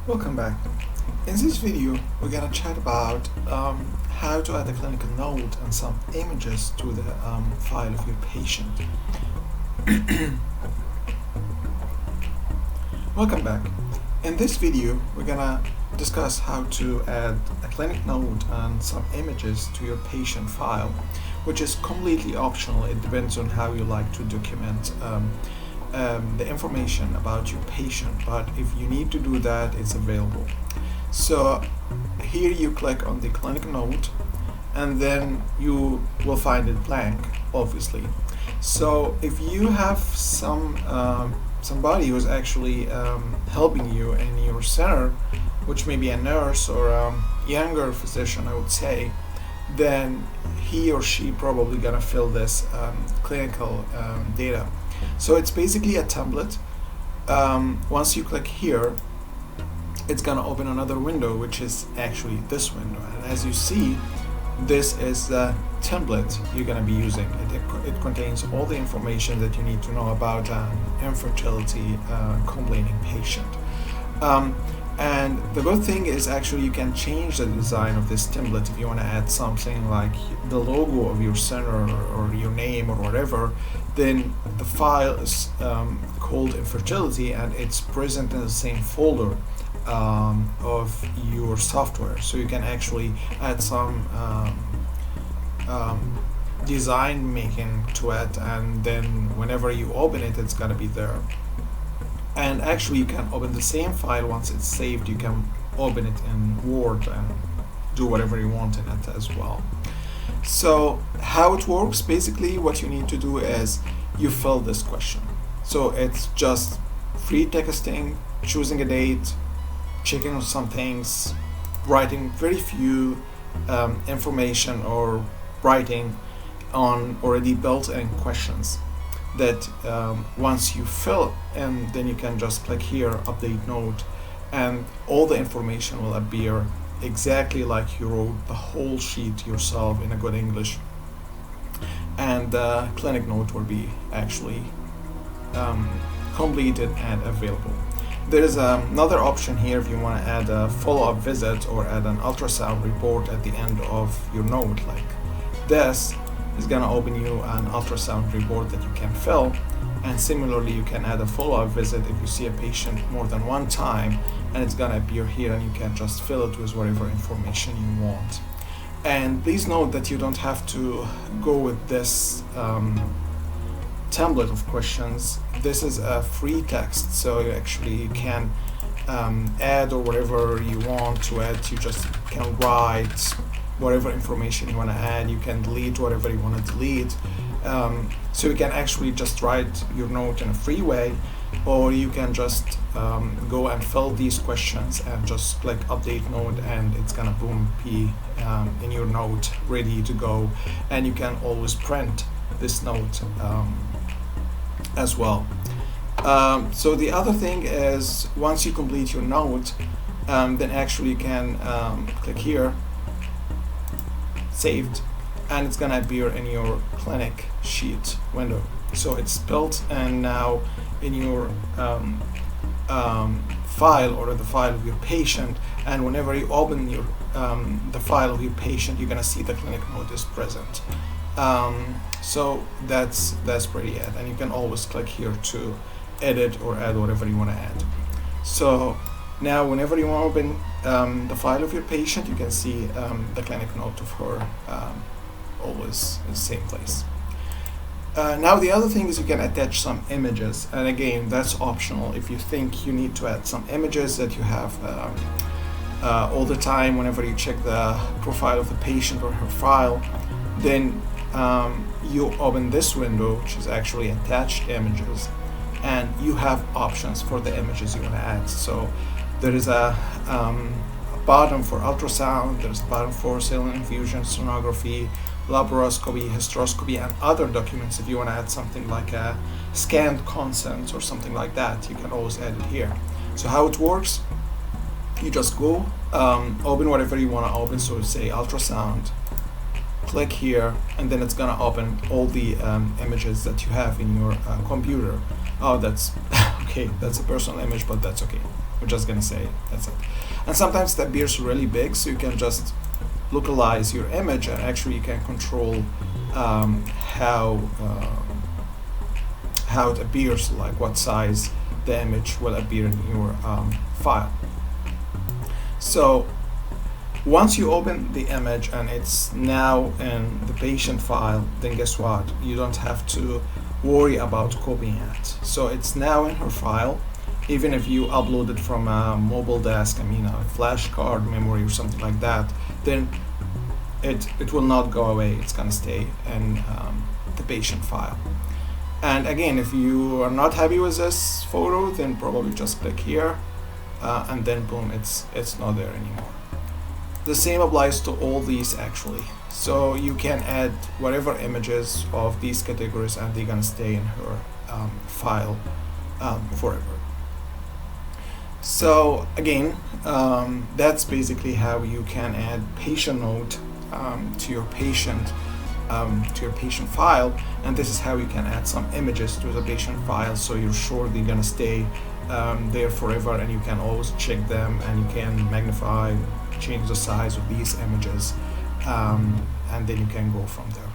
Welcome back. In this video, we're gonna chat about how to add a clinical note and some images to the file of your patient. Welcome back. In this video, we're gonna discuss how to add a clinic note and some images to your patient file, which is completely optional. It depends on how you like to document the information about your patient, but if you need to do that, it's available. So here you click on the clinic note and then you will find it blank, obviously. So if you have somebody who's actually helping you in your center, which may be a nurse or a younger physician, I would say, then he or she probably gonna fill this clinical data. So it's basically a template. Once you click here, it's gonna open another window, which is actually this window. And as you see, this is the template you're gonna be using. It contains all the information that you need to know about an infertility complaining patient. And the good thing is actually you can change the design of this template if you want to add something like the logo of your center or your name or whatever. Then the file is called infertility and it's present in the same folder of your software. So you can actually add some design making to it, and then whenever you open it, it's gonna be there. And actually you can open the same file once it's saved. You can open it in Word and do whatever you want in it as well. So how it works, basically what you need to do is you fill this question. So it's just free texting, choosing a date, checking on some things, writing very few information, or writing on already built-in questions that once you fill, and then you can just click here, update note, and all the information will appear exactly like you wrote the whole sheet yourself in a good English, and the clinic note will be actually completed and available. There is another option here if you want to add a follow-up visit or add an ultrasound report at the end of your note. Like this is going to open you an ultrasound report that you can fill, and similarly you can add a follow-up visit if you see a patient more than one time, and it's going to appear here and you can just fill it with whatever information you want. And please note that you don't have to go with this template of questions. This is a free text, so you actually can add or whatever you want to it. You just can write whatever information you want to add. You can delete whatever you want to delete. So you can actually just write your note in a free way, or you can just go and fill these questions and just click update note, and it's gonna boom be in your note ready to go. And you can always print this note as well. So the other thing is, once you complete your note, then actually you can click here, saved, and it's gonna appear in your clinic sheet window. So it's built and now in your file, or the file of your patient, and whenever you open your the file of your patient, you're gonna see the clinic note is present. So that's pretty it, and you can always click here to edit or add whatever you want to add. So now whenever you want to open the file of your patient, you can see the clinic note of her always in the same place. Now the other thing is you can attach some images, and again that's optional. If you think you need to add some images that you have all the time whenever you check the profile of the patient or her file, then you open this window, which is actually attached images, and you have options for the images you want to add. So there is a button for ultrasound, there's a button for saline infusion, sonography, laparoscopy, hysteroscopy, and other documents. If you want to add something like a scanned consent or something like that, you can always add it here. So how it works, you just go open whatever you want to open. So say ultrasound, click here, and then it's gonna open all the images that you have in your computer. Oh, that's okay, that's a personal image, but that's okay. we're just gonna say that's it. And sometimes it appears really big, so you can just localize your image, and actually you can control how it appears, like what size the image will appear in your file. So once you open the image and it's now in the patient file, then guess what? You don't have to worry about copying it. So it's now in her file. Even if you upload it from a mobile disk, I mean a flash card memory or something like that, then it will not go away. It's gonna stay in the patient file. And again, if you are not happy with this photo, then probably just click here, and then boom, it's not there anymore. The same applies to all these actually. So you can add whatever images of these categories, and they're gonna stay in her file forever. So again, that's basically how you can add patient note to your patient file, and this is how you can add some images to the patient file, so you're sure they're gonna stay there forever, and you can always check them, and you can magnify, change the size of these images, and then you can go from there.